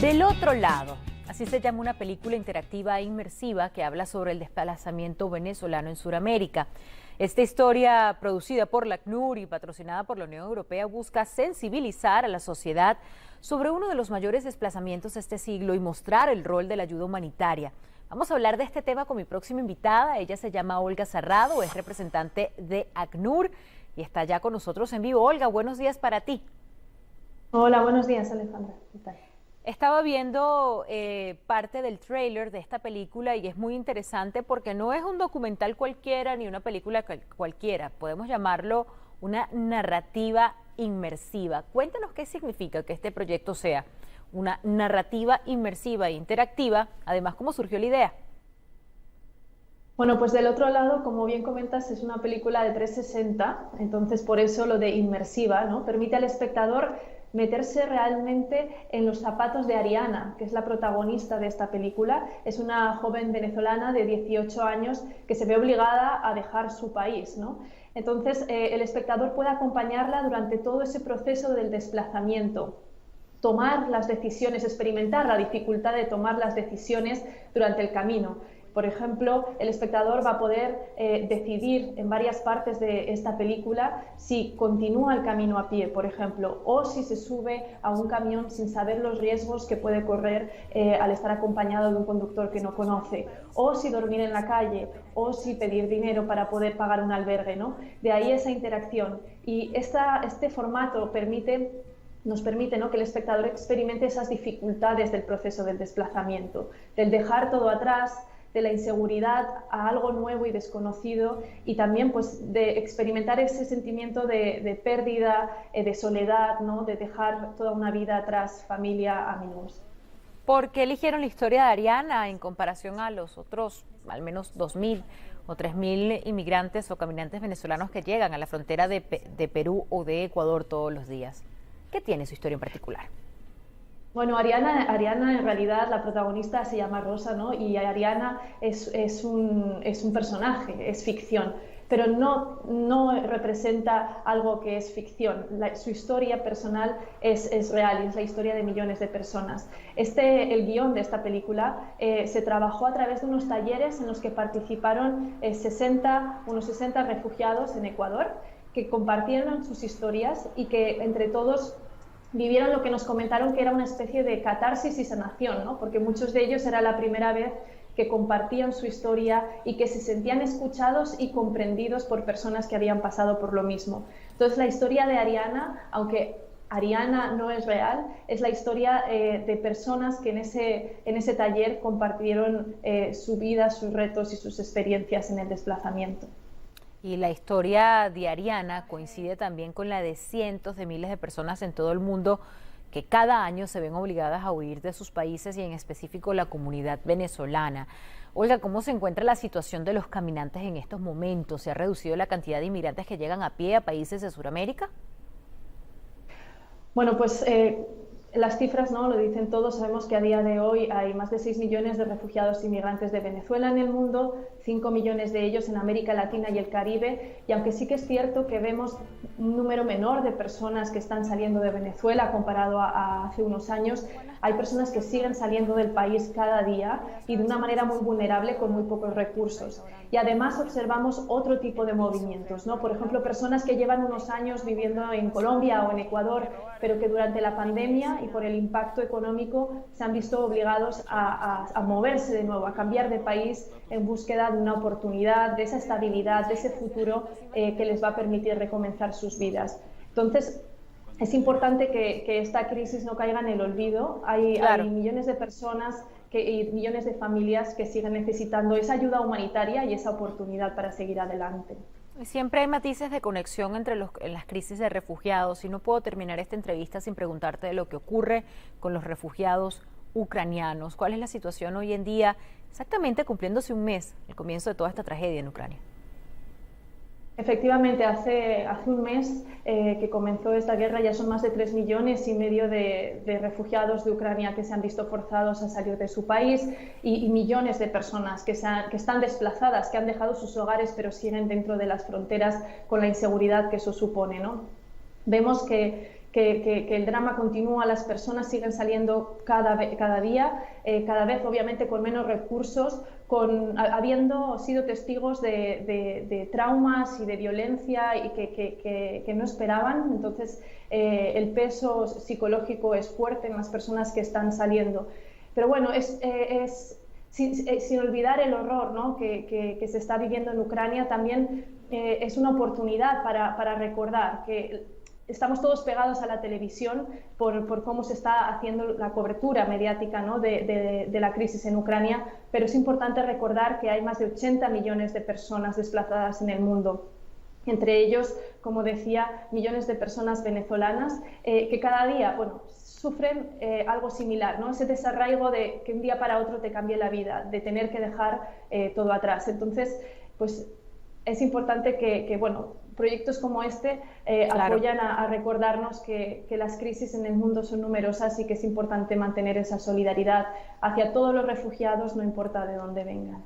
Del otro lado, así se llama una película interactiva e inmersiva que habla sobre el desplazamiento venezolano en Sudamérica. Esta historia, producida por la ACNUR y patrocinada por la Unión Europea, busca sensibilizar a la sociedad sobre uno de los mayores desplazamientos de este siglo y mostrar el rol de la ayuda humanitaria. Vamos a hablar de este tema con mi próxima invitada. Ella se llama Olga Cerrado, es representante de ACNUR y está ya con nosotros en vivo. Olga, buenos días para ti. Hola, buenos días, Alejandra. ¿Qué tal? Estaba viendo parte del tráiler de esta película y es muy interesante porque no es un documental cualquiera ni una película cualquiera. Podemos llamarlo una narrativa inmersiva. Cuéntanos qué significa que este proyecto sea una narrativa inmersiva e interactiva. Además, ¿cómo surgió la idea? Bueno, pues del otro lado, como bien comentas, es una película de 360, entonces por eso lo de inmersiva, ¿no? Permite al espectador meterse realmente en los zapatos de Ariana, que es la protagonista de esta película. Es una joven venezolana de 18 años que se ve obligada a dejar su país, ¿no? Entonces, el espectador puede acompañarla durante todo ese proceso del desplazamiento, tomar las decisiones, experimentar la dificultad de tomar las decisiones durante el camino. Por ejemplo, el espectador va a poder decidir en varias partes de esta película si continúa el camino a pie, por ejemplo, o si se sube a un camión sin saber los riesgos que puede correr al estar acompañado de un conductor que no conoce, o si dormir en la calle, o si pedir dinero para poder pagar un albergue, ¿no? De ahí esa interacción. Y este formato nos permite, ¿no?, que el espectador experimente esas dificultades del proceso del desplazamiento, del dejar todo atrás, de la inseguridad a algo nuevo y desconocido, y también pues de experimentar ese sentimiento de pérdida, de soledad, ¿no?, de dejar toda una vida atrás, familia, amigos. ¿Por qué eligieron la historia de Ariana en comparación a los otros, al menos 2.000 o 3.000 inmigrantes o caminantes venezolanos que llegan a la frontera de Perú o de Ecuador todos los días? ¿Qué tiene su historia en particular? Bueno, Ariana en realidad, la protagonista se llama Rosa, ¿no? Y Ariana es un personaje, es ficción, pero no representa algo que es ficción. Su historia personal es real y es la historia de millones de personas. El guión de esta película se trabajó a través de unos talleres en los que participaron unos 60 refugiados en Ecuador, que compartieron sus historias y que entre todos vivieron lo que nos comentaron que era una especie de catarsis y sanación, ¿no? Porque muchos de ellos era la primera vez que compartían su historia y que se sentían escuchados y comprendidos por personas que habían pasado por lo mismo. Entonces, la historia de Ariana, aunque Ariana no es real, es la historia de personas que en ese taller compartieron su vida, sus retos y sus experiencias en el desplazamiento. Y la historia de Ariana coincide también con la de cientos de miles de personas en todo el mundo que cada año se ven obligadas a huir de sus países y en específico la comunidad venezolana. Olga, ¿cómo se encuentra la situación de los caminantes en estos momentos? ¿Se ha reducido la cantidad de inmigrantes que llegan a pie a países de Sudamérica? Bueno, pues las cifras no lo dicen todos. Sabemos que a día de hoy hay más de 6 millones de refugiados inmigrantes de Venezuela en el mundo, 5 millones de ellos en América Latina y el Caribe, y aunque sí que es cierto que vemos un número menor de personas que están saliendo de Venezuela comparado a hace unos años, hay personas que siguen saliendo del país cada día y de una manera muy vulnerable con muy pocos recursos. Y además observamos otro tipo de movimientos, ¿no? Por ejemplo, personas que llevan unos años viviendo en Colombia o en Ecuador, pero que durante la pandemia y por el impacto económico se han visto obligados a moverse de nuevo, a cambiar de país en búsqueda de una oportunidad, de esa estabilidad, de ese futuro que les va a permitir recomenzar sus vidas. Entonces, es importante que esta crisis no caiga en el olvido. Claro. Hay millones de personas y millones de familias que siguen necesitando esa ayuda humanitaria y esa oportunidad para seguir adelante. Siempre hay matices de conexión entre las crisis de refugiados y no puedo terminar esta entrevista sin preguntarte de lo que ocurre con los refugiados ucranianos. ¿Cuál es la situación hoy en día, exactamente cumpliéndose un mes, el comienzo de toda esta tragedia en Ucrania? Efectivamente, hace un mes que comenzó esta guerra, ya son más de 3,5 millones de refugiados de Ucrania que se han visto forzados a salir de su país y millones de personas que están desplazadas, que han dejado sus hogares pero siguen dentro de las fronteras con la inseguridad que eso supone, ¿no? Vemos que que el drama continúa, las personas siguen saliendo cada día, cada vez obviamente con menos recursos, habiendo sido testigos de traumas y de violencia y que no esperaban. Entonces el peso psicológico es fuerte en las personas que están saliendo. Pero bueno, sin olvidar el horror, ¿no?, que se está viviendo en Ucrania, también es una oportunidad para recordar que estamos todos pegados a la televisión por cómo se está haciendo la cobertura mediática, ¿no?, de la crisis en Ucrania, pero es importante recordar que hay más de 80 millones de personas desplazadas en el mundo. Entre ellos, como decía, millones de personas venezolanas que cada día, bueno, sufren algo similar, ¿no? Ese desarraigo de que un día para otro te cambie la vida, de tener que dejar todo atrás. Entonces, pues es importante que bueno, proyectos como este Claro. apoyan a recordarnos que las crisis en el mundo son numerosas y que es importante mantener esa solidaridad hacia todos los refugiados, no importa de dónde vengan.